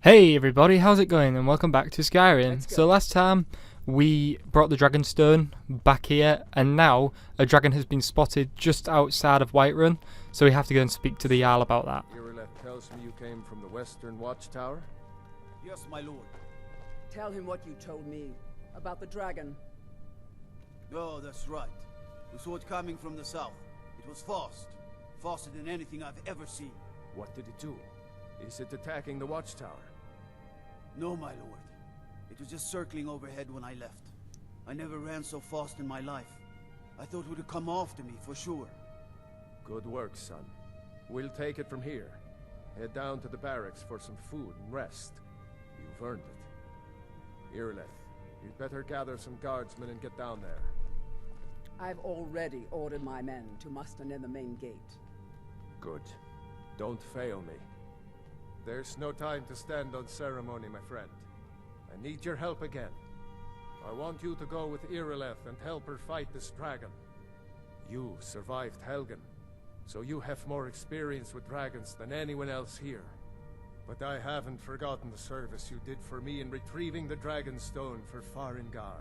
Hey everybody, how's it going? And welcome back to Skyrim. So last time we brought the dragon stone back here, and now a dragon has been spotted just outside of Whiterun, so we have to go and speak to the Jarl about that. Tells me you came from the Western Watchtower? Yes, my lord. Tell him what you told me about the dragon. Oh, that's right. We saw it coming from the south. It was fast. Faster than anything I've ever seen. What did it do? Is it attacking the Watchtower? No, my lord. It was just circling overhead when I left. I never ran so fast in my life. I thought it would come after me, for sure. Good work, son. We'll take it from here. Head down to the barracks for some food and rest. You've earned it. Irileth, you'd better gather some guardsmen and get down there. I've already ordered my men to muster near the main gate. Good. Don't fail me. There's no time to stand on ceremony, my friend. I need your help again. I want you to go with Irileth and help her fight this dragon. You survived Helgen, so you have more experience with dragons than anyone else here. But I haven't forgotten the service you did for me in retrieving the dragon stone for Farengar.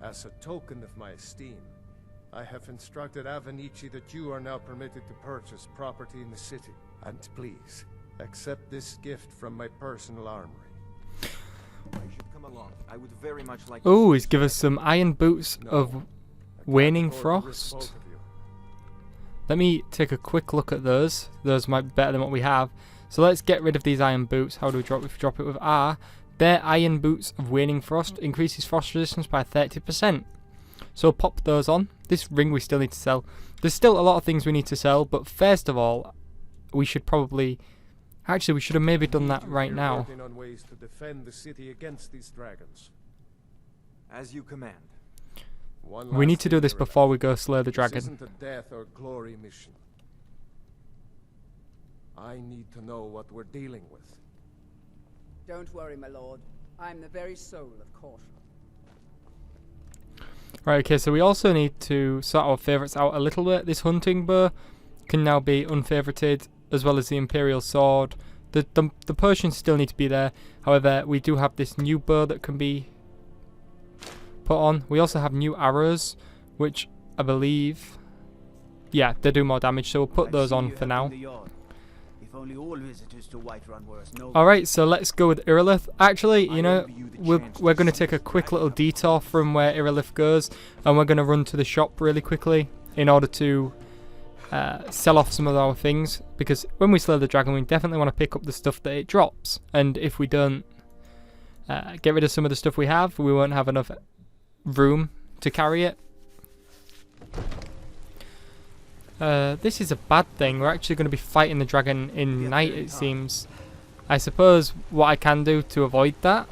As a token of my esteem, I have instructed Avenici that you are now permitted to purchase property in the city. And please, accept this gift from my personal armory. I should come along. I would very much like. Oh, he's given us some iron boots of waning frost. Let me take a quick look at those. Those might be better than what we have. So let's get rid of these iron boots. How do we drop? If we drop it with R, they're iron boots of waning frost. Increases frost resistance by 30%. So pop those on. This ring we still need to sell. There's still a lot of things we need to sell, but first of all, we should probably. Actually, we should have maybe done that right now. On ways to defend the city against these dragons. As you command. We need to do this before we go slay the dragon. This isn't a death or glory mission. I need to know what we're dealing with. Don't worry, my lord. I'm the very soul of caution. Right, okay, so we also need to sort our favourites out a little bit. This hunting bow can now be unfavorited, as well as the Imperial Sword. The potions still need to be there. However, we do have this new bow that can be put on. We also have new arrows, which I believe, yeah, they do more damage, so we'll put those on for now. Alright, so let's go with Irileth. Actually, you know, we're going to take a quick little detour from where Irileth goes, and we're going to run to the shop really quickly in order to sell off some of our things, because when we slay the dragon we definitely want to pick up the stuff that it drops, and if we don't get rid of some of the stuff we have, we won't have enough room to carry it. This is a bad thing. We're actually going to be fighting the dragon in night, it seems. I suppose what I can do to avoid that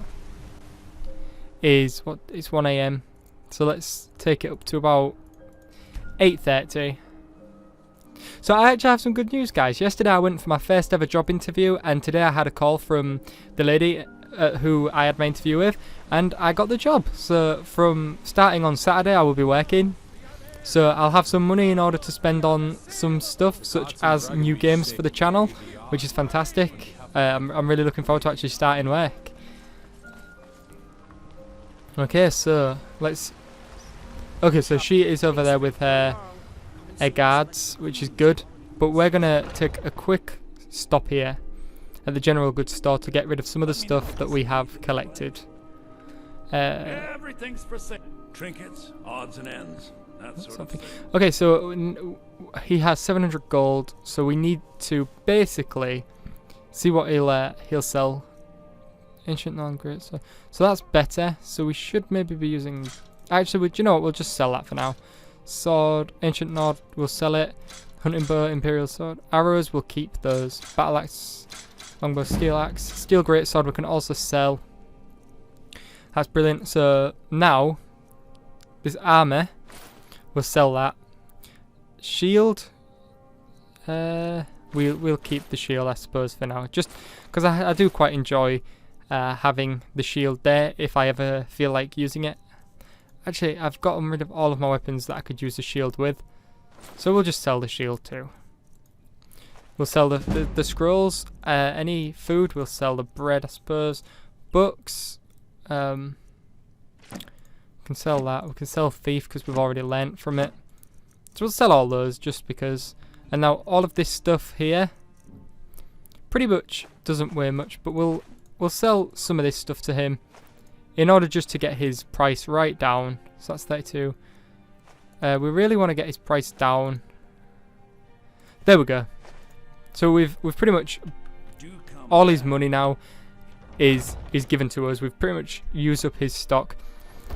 is, it's 1 AM, so let's take it up to about 8:30. So I actually have some good news, guys. Yesterday I went for my first ever job interview, and today I had a call from the lady who I had my interview with, and I got the job. So from starting on Saturday I will be working. So I'll have some money in order to spend on some stuff, such as new games for the channel, which is fantastic. I'm really looking forward to actually starting work. Okay, so let's... Okay, so she is over there with her guards, which is good, but we're gonna take a quick stop here at the general goods store to get rid of some of the stuff that we have collected. Everything's for sale. Trinkets, odds and ends, that sort of thing. Okay, so he has 700 gold, so we need to basically see what he'll sell. Ancient non-great, so that's better. So we should maybe be using. Actually, you know what? We'll just sell that for now. Sword, Ancient Nod, we'll sell it. Hunting bow, Imperial Sword. Arrows, we'll keep those. Battle Axe, Longbow, Steel Axe. Steel Great Sword we can also sell. That's brilliant. So now, this armor, we'll sell that. Shield, we'll keep the shield, I suppose, for now. Just because I do quite enjoy having the shield there if I ever feel like using it. Actually, I've gotten rid of all of my weapons that I could use a shield with, so we'll just sell the shield too. We'll sell the scrolls. Any food, we'll sell the bread, I suppose. Books, can sell that. We can sell thief because we've already lent from it. So we'll sell all those just because. And now all of this stuff here pretty much doesn't weigh much, but we'll sell some of this stuff to him in order just to get his price right down. So that's 32. We really want to get his price down. There we go. So we've pretty much all his money now is given to us. We've pretty much used up his stock.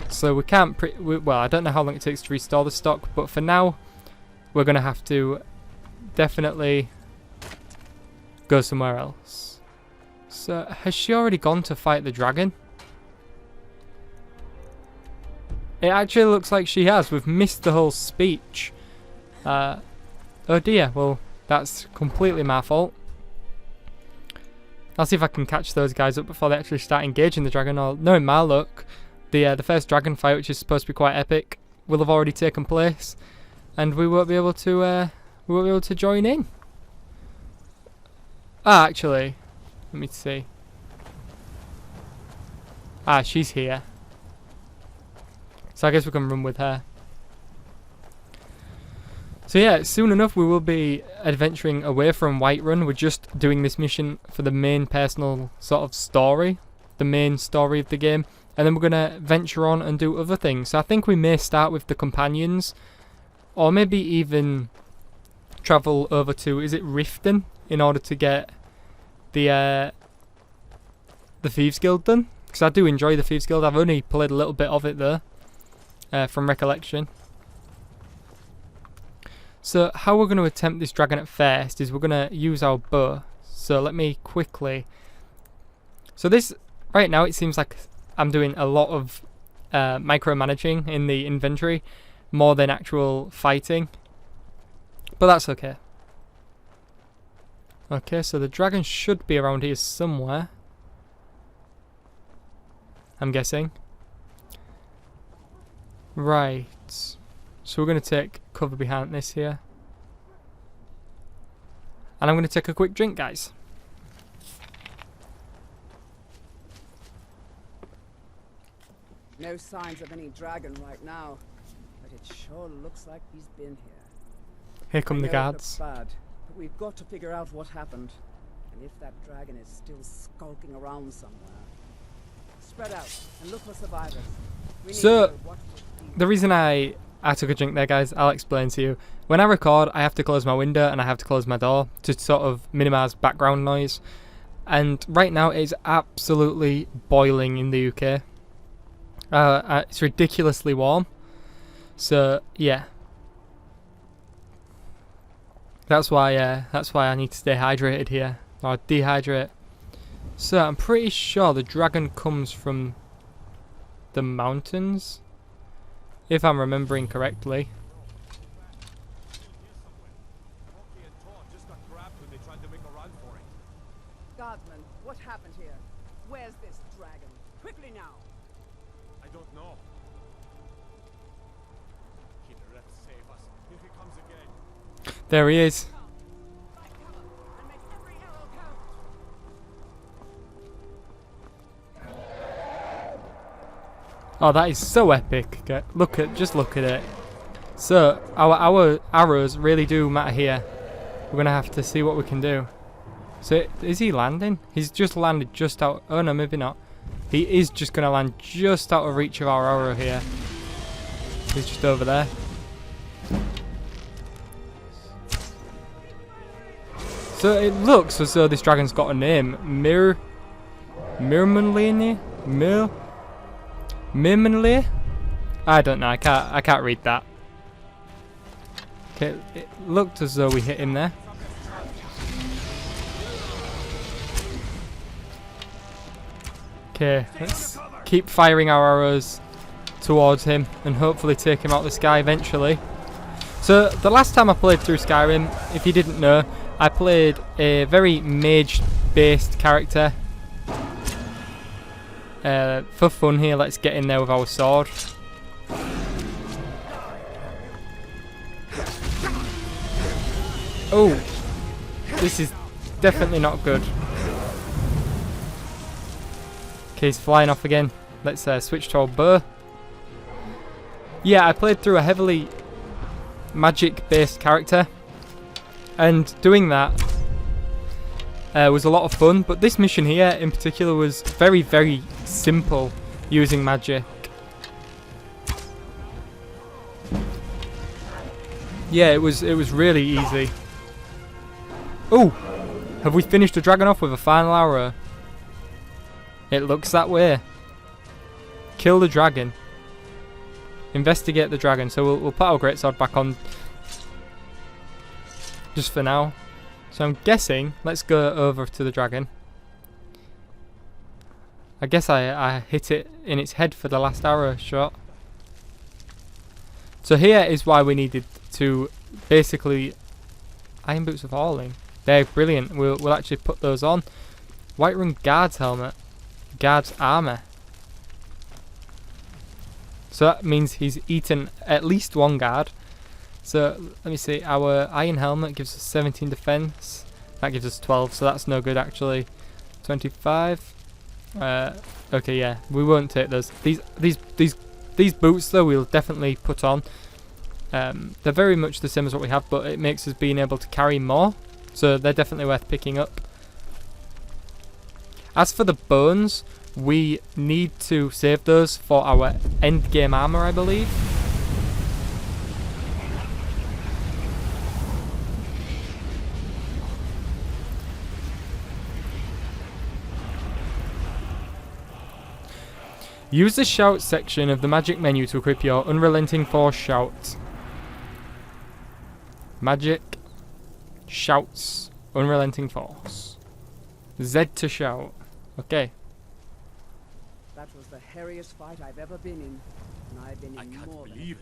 So we can't well, I don't know how long it takes to restore the stock, but for now we're going to have to definitely go somewhere else. So has she already gone to fight the dragon? It actually looks like she has. We've missed the whole speech. Oh dear, well that's completely my fault. I'll see if I can catch those guys up before they actually start engaging the dragon. Or knowing my luck, the first dragon fight, which is supposed to be quite epic, will have already taken place, and we won't be able to join in. Ah, actually, let me see. Ah, she's here. So I guess we can run with her. So yeah, soon enough we will be adventuring away from Whiterun. We're just doing this mission for the main personal sort of story, the main story of the game, and then we're going to venture on and do other things. So I think we may start with the companions, or maybe even travel over to, is it Riften, in order to get the Thieves Guild done, because I do enjoy the Thieves Guild. I've only played a little bit of it though, from recollection. So how we're going to attempt this dragon at first is we're going to use our bow. So let me quickly... So this, right now it seems like I'm doing a lot of micromanaging in the inventory, more than actual fighting. But that's okay. Okay, so the dragon should be around here somewhere, I'm guessing. Right. So we're going to take cover behind this here. And I'm going to take a quick drink, guys. No signs of any dragon right now, but it sure looks like he's been here. Here come the I know it guards. looks bad, but we've got to figure out what happened. And if that dragon is still skulking around somewhere. Spread out and look for survivors. We need So, to know what will be. The reason I took a drink there, guys, I'll explain to you. When I record, I have to close my window and I have to close my door to sort of minimise background noise. And right now it is absolutely boiling in the UK. It's ridiculously warm. So yeah, that's why I need to stay hydrated here, or dehydrate. So I'm pretty sure the dragon comes from the mountains, if I'm remembering correctly. Guardsman, what happened here? Where's this dragon? Quickly now! I don't know. Keep the rest save us. Here he comes again. There he is. Find cover and make every arrow count! Oh, that is so epic. Okay, just look at it. So our arrows really do matter here. We're gonna have to see what we can do. So is he landing? He's just landed just out. Oh no, maybe not. He is just gonna land just out of reach of our arrow here. He's just over there. So it looks as though this dragon's got a name. Mirmanlene? Mirmanlene? I don't know. I can't read that. Okay, it looked as though we hit him there. Okay, let's keep firing our arrows towards him and hopefully take him out of the sky eventually. So the last time I played through Skyrim, if you didn't know, I played a very mage-based character. For fun here, let's get in there with our sword. Oh! This is definitely not good. Okay, he's flying off again. Let's switch to our bow. Yeah, I played through a heavily magic-based character, and doing that was a lot of fun. But this mission here, in particular, was very, very simple using magic. Yeah, it was really easy. Oh, have we finished the dragon off with a final arrow? It looks that way. Kill the dragon. Investigate the dragon. So we'll put our greatsword back on just for now. So I'm guessing, let's go over to the dragon. I guess I hit it in its head for the last arrow shot. So here is why we needed to basically iron boots of hauling. They're brilliant. We'll actually put those on. Whiterun guard's helmet. Guard's armor. So that means he's eaten at least one guard. So let me see. Our iron helmet gives us 17 defense. That gives us 12. So that's no good actually. 25. Okay, yeah, we won't take those. These boots though we'll definitely put on. They're very much the same as what we have, but it makes us being able to carry more. So they're definitely worth picking up. As for the bones, we need to save those for our end game armor, I believe. Use the shout section of the magic menu to equip your unrelenting force shout. Magic shouts unrelenting force. Z to shout. Okay. That was the hairiest fight I've ever been in, and I've been in more than a few.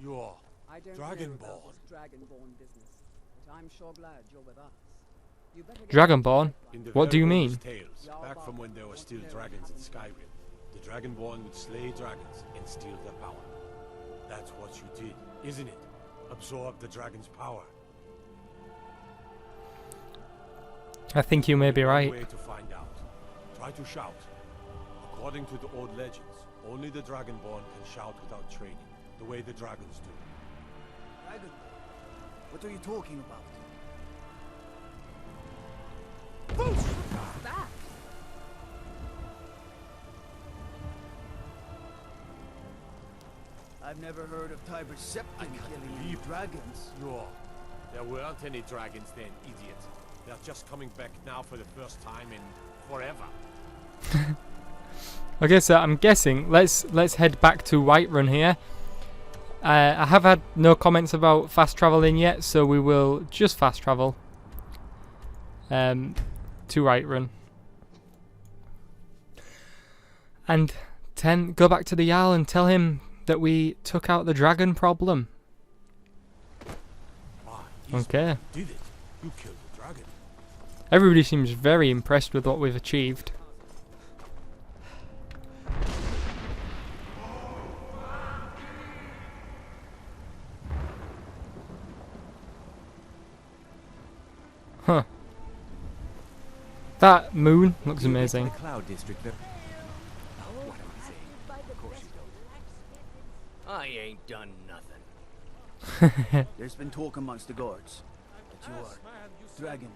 You're I don't Dragonborn. know about this Dragonborn business, but I'm sure glad you're with us. You better get Dragonborn? in the What do you very mean? oldest tales, back from when there were still dragons in Skyrim. The Dragonborn would slay dragons and steal their power. That's what you did, isn't it? Absorb the dragon's power. I think you may be right. Way to find out. Try to shout. According to the old legends, only the Dragonborn can shout without training, the way the dragons do. Dragon? What are you talking about? back. I've never heard of Tiber's Septim killing any dragons. There weren't any dragons then, idiot. They're just coming back now for the first time in forever. Okay, so I'm guessing let's head back to Whiterun here. I have had no comments about fast traveling yet, so we will just fast travel to Whiterun. And go back to the Jarl and tell him that we took out the dragon problem. Okay. You did it. You killed the dragon. Everybody seems very impressed with what we've achieved. Huh. That moon looks amazing. The Cloud District. What am I saying? Of course you don't. I ain't done nothing. There's been talk amongst the guards that you are dragon.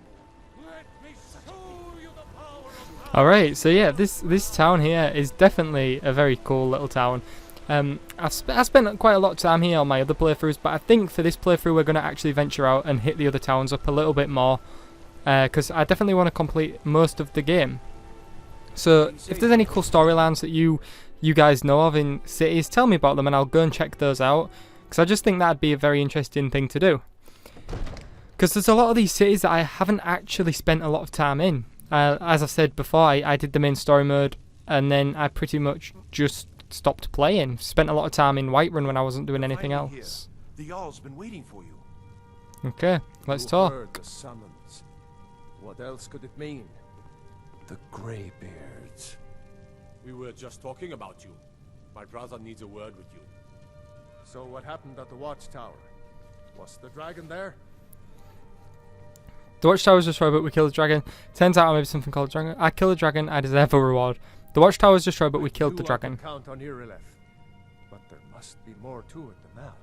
Alright, so yeah, this town here is definitely a very cool little town. I've spent quite a lot of time here on my other playthroughs, but I think for this playthrough we're going to actually venture out and hit the other towns up a little bit more, because I definitely want to complete most of the game. So if there's any cool storylines that you guys know of in cities, tell me about them and I'll go and check those out, because I just think that'd be a very interesting thing to do. Because there's a lot of these cities that I haven't actually spent a lot of time in. As I said before, I did the main story mode and then I pretty much just stopped playing. Spent a lot of time in Whiterun when I wasn't doing anything else. The Jarl's been waiting for you. Okay, let's You talk. heard the summons. What else could it mean? The Greybeards. We were just talking about you. My brother needs a word with you. So what happened at the watchtower? Was the dragon there? The watchtower was destroyed, but we killed the dragon. Turns out I made something called a dragon. I killed a dragon. I deserve a reward. The watchtower was destroyed, but we killed the dragon. Count on Irileth, but there must be more to it than that.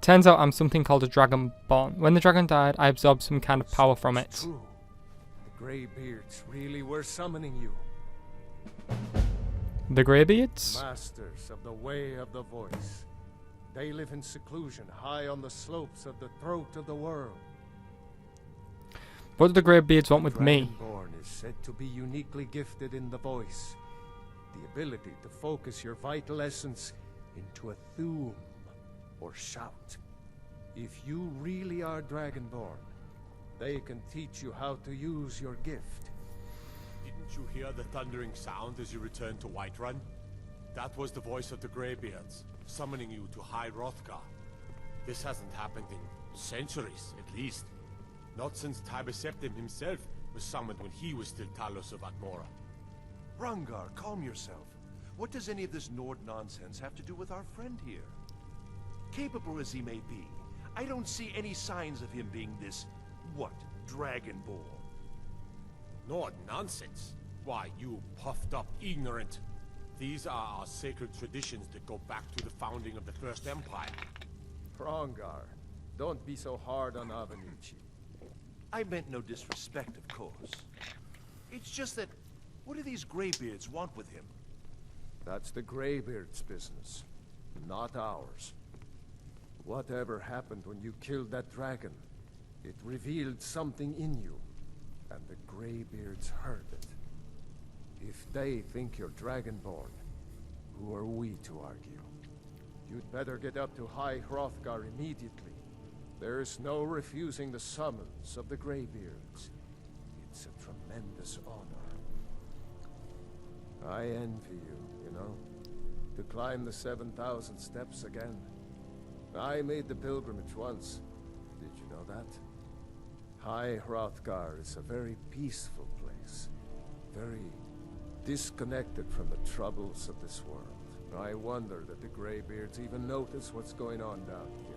Turns out I'm something called a dragonborn. When the dragon died, I absorbed some kind of power from it. True. The Greybeards really were summoning you. The Greybeards? Masters of the way of the voice. They live in seclusion, high on the slopes of the throat of the world. What do the Greybeards want with me? Dragonborn is said to be uniquely gifted in the voice. The ability to focus your vital essence into a thum, or shout. If you really are Dragonborn, they can teach you how to use your gift. Didn't you hear the thundering sound as you returned to Whiterun? That was the voice of the Greybeards, summoning you to High Hrothgar. This hasn't happened in centuries, at least. Not since Tiber Septim himself was summoned when he was still Talos of Atmora. Hrongar, calm yourself. What does any of this Nord nonsense have to do with our friend here? Capable as he may be, I don't see any signs of him being this, Dragonborn. Nord nonsense? Why, you puffed up ignorant. These are our sacred traditions that go back to the founding of the First Empire. Hrongar, don't be so hard on Avenicci. I meant no disrespect, of course. It's just that, what do these Greybeards want with him? That's the Greybeards' business, not ours. Whatever happened when you killed that dragon, it revealed something in you, and the Greybeards heard it. If they think you're Dragonborn, who are we to argue? You'd better get up to High Hrothgar immediately. There's no refusing the summons of the Greybeards. It's a tremendous honor. I envy you, to climb the 7,000 steps again. I made the pilgrimage once. Did you know that? High Hrothgar is a very peaceful place. Very disconnected from the troubles of this world. I wonder that the Greybeards even notice what's going on down here.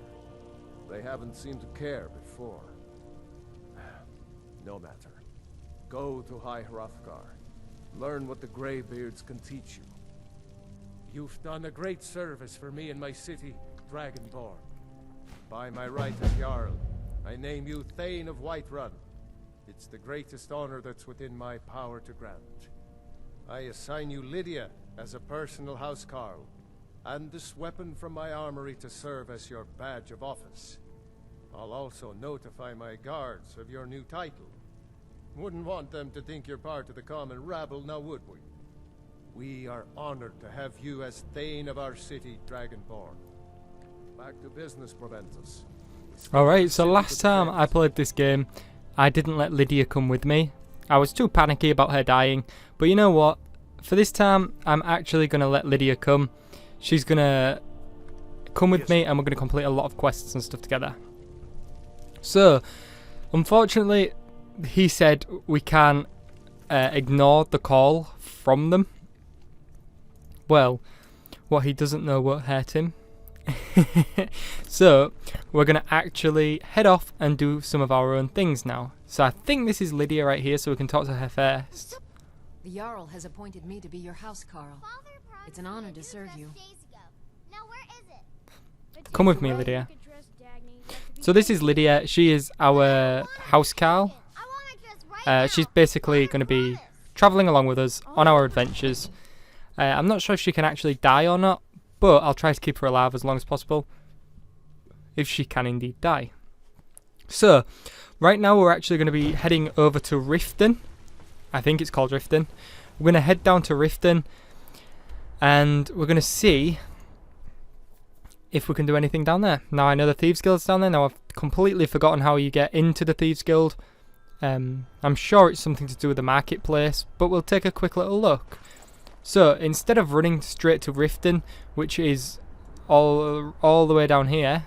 They haven't seemed to care before. No matter. Go to High Hrothgar. Learn what the Greybeards can teach you. You've done a great service for me and my city, Dragonborn. By my right as Jarl, I name you Thane of Whiterun. It's the greatest honor that's within my power to grant. I assign you Lydia as a personal housecarl, and this weapon from my armory to serve as your badge of office. I'll also notify my guards of your new title. Wouldn't want them to think you're part of the common rabble, now would we? We are honored to have you as Thane of our city, Dragonborn. Back to business, Proventus. Alright, so last time I played this game, I didn't let Lydia come with me. I was too panicky about her dying, but you know what? For this time, I'm actually going to let Lydia come. She's going to come with me and we're going to complete a lot of quests and stuff together. So, unfortunately, he said we can ignore the call from them. Well, what he doesn't know won't hurt him. So, we're going to actually head off and do some of our own things now. So I think this is Lydia right here, so we can talk to her first. The Jarl has appointed me to be your housecarl. It's an honor to serve you. Come with me, Lydia. So this is Lydia. She is our housecarl. She's basically going to be travelling along with us on our adventures. I'm not sure if she can actually die or not, but I'll try to keep her alive as long as possible, if she can indeed die. So, right now we're actually going to be heading over to Riften. I think it's called Riften. We're going to head down to Riften, and we're going to see if we can do anything down there. Now I know the Thieves Guild's down there. Now I've completely forgotten how you get into the Thieves Guild. I'm sure it's something to do with the marketplace, but we'll take a quick little look. So instead of running straight to Riften, which is all the way down here,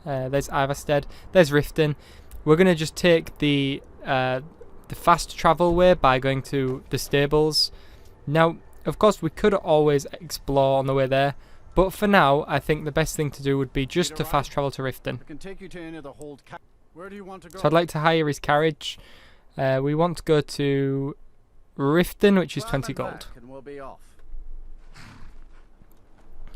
there's Ivarstead, there's Riften. We're gonna just take the fast travel way by going to the stables. Now, of course, we could always explore on the way there, but for now, I think the best thing to do would be just to fast travel to Riften. I can take you to any of the hold. Where do you want to go? So I'd like to hire his carriage. We want to go to Riften, which is 20 gold. And we'll be off.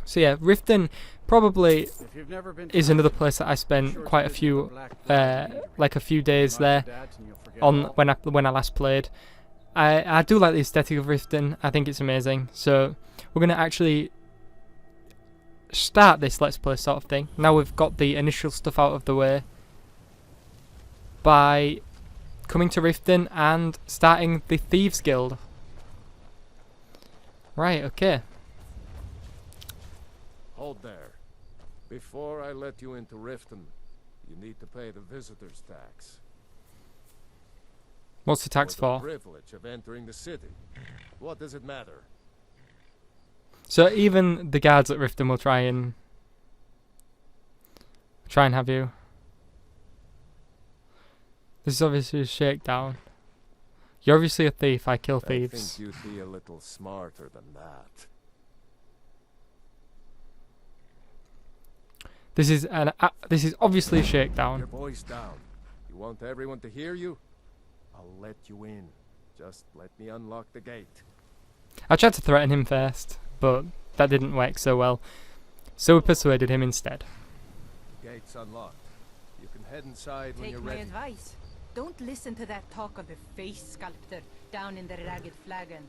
So yeah, Riften probably If you've never been is another place that I spent quite a few, like a few days there on when I last played. I do like the aesthetic of Riften. I think it's amazing. So we're gonna actually start this Let's Play sort of thing. Now we've got the initial stuff out of the way by coming to Riften and starting the Thieves Guild. Right, okay. Hold there. Before I let you into Riften, you need to pay the visitor's tax. What's the tax For the for? privilege of entering the city. What does it matter? So even the guards at Riften will try and have you. This is obviously a shakedown. You're obviously a thief. I kill thieves. I think you'd be a little smarter than that. This is obviously a shakedown. Your voice down. You want everyone to hear you? I'll let you in. Just let me unlock the gate. I tried to threaten him first, but that didn't work so well. So we persuaded him instead. Gate's unlocked. You can head inside when Take you're my ready. advice. Don't listen to that talk of the face sculptor down in the ragged flagon.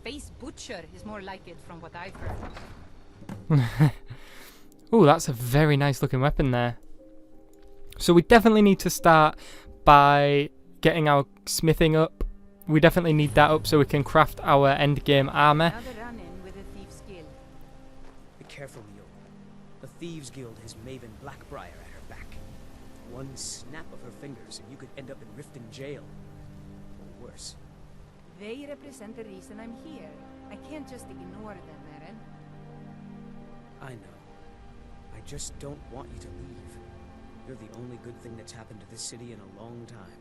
Face butcher is more like it from what I've heard. Ooh, that's a very nice looking weapon there. So we definitely need to start by getting our smithing up. We definitely need that up so we can craft our end game armor. Another run-in with the Thieves Guild. Be careful, Mule. The Thieves Guild has Maven Blackbriar at her back. One snap of her fingers and you could end up in Riften jail. Or worse. They represent the reason I'm here. I can't just ignore them, Eren. I know. I just don't want you to leave. You're the only good thing that's happened to this city in a long time.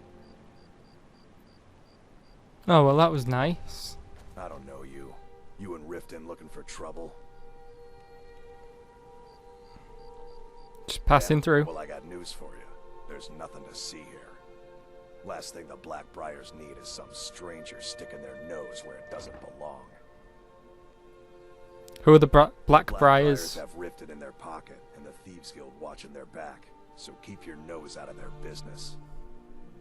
Oh, well, that was nice. I don't know you. You and Riften looking for trouble? Just passing through. Well, I got news for you. There's nothing to see here. Last thing the Blackbriars need is some stranger sticking their nose where it doesn't belong. Who are the Blackbriars? Blackbriars have Riften in their pocket, and the Thieves Guild watching their back. So keep your nose out of their business.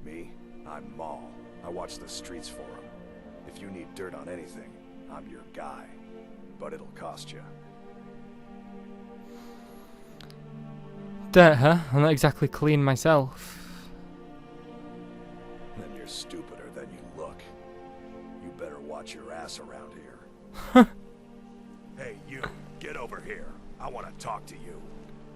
Me? I'm Maul. I watch the streets for them. If you need dirt on anything, I'm your guy. But it'll cost you. Dirt, huh? I'm not exactly clean myself. Then you're stupider than you look. You better watch your ass around here. Hey, you, get over here. I want to talk to you.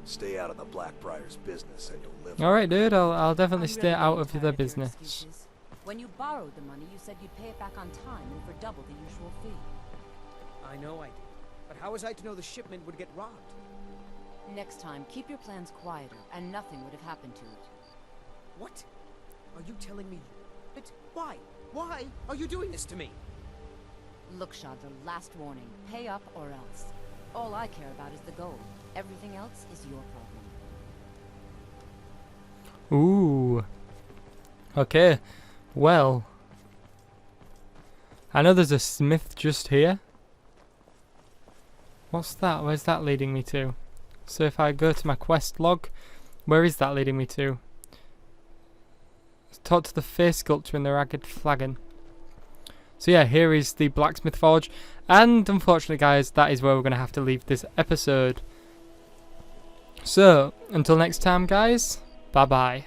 Stay out of the Blackbriars' business and you'll live. Alright, dude, I'll definitely I'm stay really out getting of tired their your business. excuses. When you borrowed the money, you said you'd pay it back on time and for double the usual fee. I know I did. But how was I to know the shipment would get robbed? Next time, keep your plans quieter, and nothing would have happened to it. What? Are you telling me? But why? Why are you doing this to me? Look, Shadra, last warning. Pay up or else. All I care about is the gold. Everything else is your problem. Ooh. Okay. Well. I know there's a smith just here. What's that? Where's that leading me to? So if I go to my quest log, where is that leading me to? Talk to the face sculpture in the ragged flagon. So yeah, here is the blacksmith forge. And unfortunately, guys, that is where we're going to have to leave this episode. So, until next time, guys, bye-bye.